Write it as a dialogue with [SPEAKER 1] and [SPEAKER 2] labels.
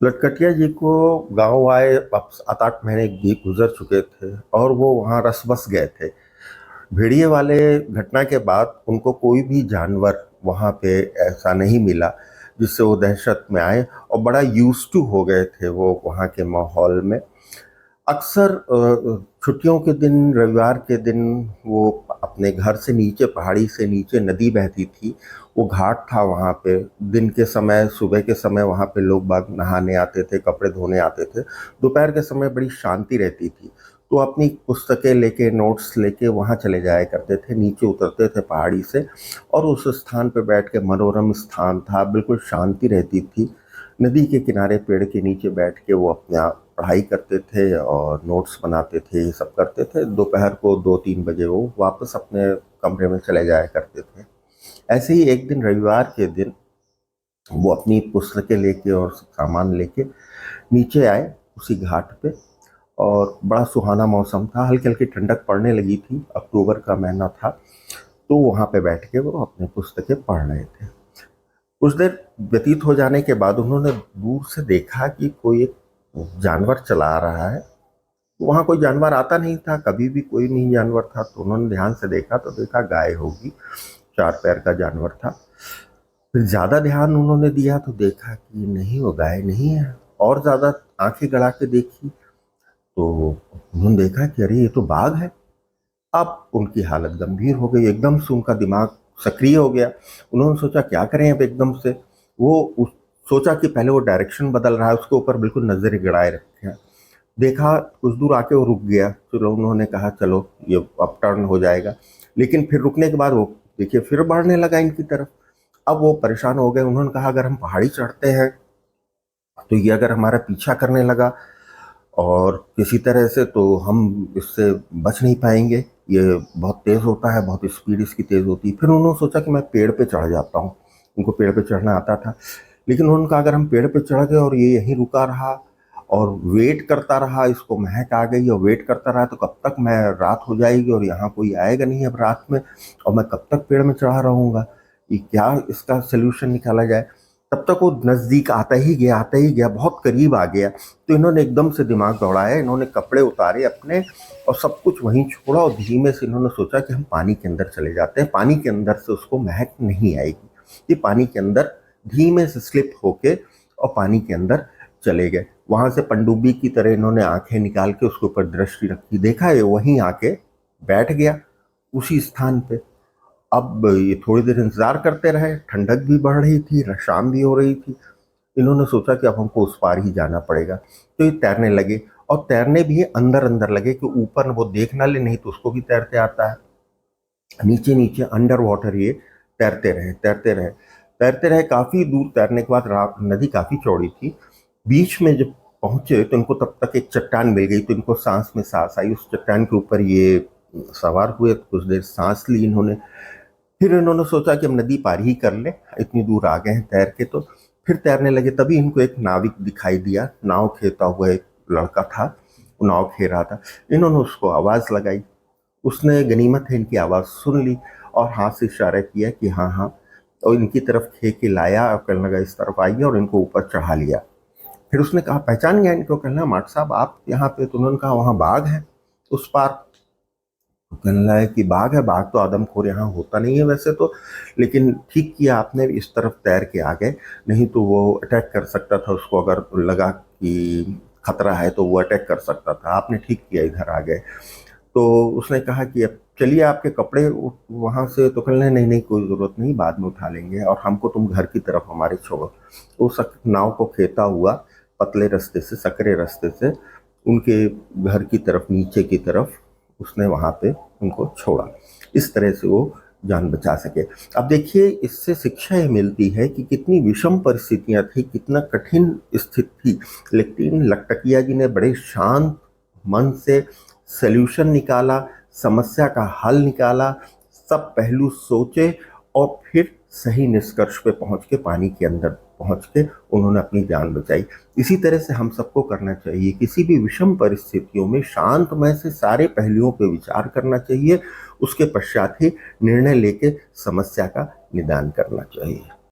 [SPEAKER 1] लटकटिया जी को गांव आए अब 7-8 महीने भी गुजर चुके थे और वो वहाँ रस बस गए थे। भेड़िए वाले घटना के बाद उनको कोई भी जानवर वहाँ पे ऐसा नहीं मिला जिससे वो दहशत में आए और बड़ा यूज्ड टू हो गए थे वो वहाँ के माहौल में। अक्सर छुट्टियों के दिन, रविवार के दिन वो अपने घर से नीचे, पहाड़ी से नीचे नदी बहती थी, वो घाट था वहाँ पे। दिन के समय, सुबह के समय वहाँ पे लोग बाग नहाने आते थे, कपड़े धोने आते थे। दोपहर के समय बड़ी शांति रहती थी, तो अपनी पुस्तकें लेके, नोट्स लेके वहाँ चले जाया करते थे, नीचे उतरते थे पहाड़ी से और उस स्थान पे बैठ के, मनोरम स्थान था, बिल्कुल शांति रहती थी। नदी के किनारे पेड़ के नीचे बैठ के वो अपना पढ़ाई करते थे और नोट्स बनाते थे, ये सब करते थे। दोपहर को 2-3 बजे वो वापस अपने कमरे में चले जाया करते थे। ऐसे ही एक दिन रविवार के दिन वो अपनी पुस्तकें लेके और सामान लेके नीचे आए उसी घाट पे, और बड़ा सुहाना मौसम था, हल्की हल्की ठंडक पड़ने लगी थी, अक्टूबर का महीना था। तो वहाँ पे बैठ के वो अपनी पुस्तकें पढ़ रहे थे। कुछ देर व्यतीत हो जाने के बाद उन्होंने दूर से देखा कि कोई एक जानवर चला आ रहा है। वहां कोई जानवर आता नहीं था, कभी भी कोई नहीं जानवर था, तो उन्होंने ध्यान से देखा तो देखा गाय होगी, 4 पैर का जानवर था। फिर ज्यादा ध्यान उन्होंने दिया तो देखा कि नहीं, वो गाय नहीं है। और ज्यादा आंखें गड़ा के देखी तो उन्होंने देखा कि अरे ये तो बाघ है। अब उनकी हालत गंभीर हो गई, एकदम से उनका दिमाग सक्रिय हो गया। उन्होंने सोचा क्या करें अब एकदम से। वो सोचा कि पहले वो डायरेक्शन बदल रहा है, उसके ऊपर बिल्कुल नजर गड़ाए रखे। देखा, कुछ दूर आके वो रुक गया, चलो उन्होंने कहा चलो ये अब टर्न हो जाएगा। लेकिन फिर रुकने के बाद वो देखिए फिर बढ़ने लगा इनकी तरफ। अब वो परेशान हो गए, उन्होंने कहा अगर हम पहाड़ी चढ़ते हैं तो ये अगर हमारा पीछा करने लगा और किसी तरह से, तो हम इससे बच नहीं पाएंगे। ये बहुत तेज होता है, बहुत स्पीड इसकी तेज होती है। फिर उन्होंने सोचा कि मैं पेड़ पे चढ़ जाता हूँ, उनको पेड़ पे चढ़ना आता था। लेकिन उन्होंने कहा अगर हम पेड़ पे चढ़ गए और ये यहीं रुका रहा और वेट करता रहा, इसको महक आ गई और वेट करता रहा, तो कब तक, मैं रात हो जाएगी और यहाँ कोई आएगा नहीं अब रात में, और मैं कब तक पेड़ में चढ़ा रहूंगा, ये क्या इसका सोल्यूशन निकाला जाए। तब तक वो नजदीक आता ही गया, बहुत करीब आ गया। तो इन्होंने एकदम से दिमाग दौड़ाया, इन्होंने कपड़े उतारे अपने और सब कुछ वहीं छोड़ा और धीमे से इन्होंने सोचा कि हम पानी के अंदर चले जाते हैं, पानी के अंदर से उसको महक नहीं आएगी। ये पानी के अंदर धीमे से स्लिप होके और पानी के अंदर चले गए। वहां से पनडुब्बी की तरह इन्होंने आंखें निकाल के उसके ऊपर दृष्टि रखी, देखा ये वहीं आके बैठ गया उसी स्थान पे। अब ये थोड़ी देर इंतजार करते रहे, ठंडक भी बढ़ रही थी, शाम भी हो रही थी। इन्होंने सोचा कि अब हमको उस पार ही जाना पड़ेगा, तो ये तैरने लगे। और तैरने भी अंदर अंदर लगे कि ऊपर वो देख ना ले, नहीं तो उसको भी तैरते आता है। नीचे नीचे अंडर वाटर ये तैरते रहे, तैरते रहे, तैरते रहे। काफी दूर तैरने के बाद नदी काफी चौड़ी थी। बीच में जब पहुंचे तो इनको तब तक एक चट्टान मिल गई, तो इनको सांस में सांस आई। उस चट्टान के ऊपर ये सवार हुए, तो कुछ देर सांस ली इन्होंने। फिर इन्होंने सोचा कि हम नदी पार ही कर ले, इतनी दूर आ गए हैं तैर के, तो फिर तैरने लगे। तभी इनको एक नाविक दिखाई दिया, नाव खेता हुआ एक लड़का था, वो नाव खे रहा था। इन्होंने उसको आवाज लगाई, उसने गनीमत है इनकी आवाज सुन ली और हाथ से इशारा किया कि हाँ हाँ, और इनकी तरफ खे के लाया और कहने लगा इस तरफ आइए, और इनको ऊपर चढ़ा लिया। फिर उसने कहा, पहचान गया इनको, कहना माट साहब आप यहाँ पे? तो उन्होंने कहा वहाँ बाघ है उस पार। तो कहने लगा कि बाघ है? बाघ तो आदमखोर यहाँ होता नहीं है वैसे तो, लेकिन ठीक किया आपने, इस तरफ तैर के आ गए, नहीं तो वो अटैक कर सकता था, उसको अगर लगा कि खतरा है तो वो अटैक कर सकता था, आपने ठीक किया इधर आ गए। तो उसने कहा कि अब चलिए आपके कपड़े वहां से, तो कहने नहीं नहीं कोई ज़रूरत नहीं, बाद में उठा लेंगे, और हमको तुम घर की तरफ हमारे छोड़ो। तो उस नाव को खेता हुआ पतले रास्ते से, सकरे रास्ते से उनके घर की तरफ, नीचे की तरफ उसने वहां पे उनको छोड़ा। इस तरह से वो जान बचा सके। अब देखिए, इससे शिक्षा ये मिलती है कि कितनी विषम परिस्थितियां थी, कितना कठिन स्थिति थी, लेकिन लखटकिया जी ने बड़े शांत मन से सल्यूशन निकाला, समस्या का हल निकाला, सब पहलू सोचे और फिर सही निष्कर्ष पे पहुंच के, पानी के अंदर पहुंच के उन्होंने अपनी जान बचाई। इसी तरह से हम सबको करना चाहिए, किसी भी विषम परिस्थितियों में शांतमय से सारे पहलुओं पे विचार करना चाहिए, उसके पश्चात ही निर्णय लेके समस्या का निदान करना चाहिए।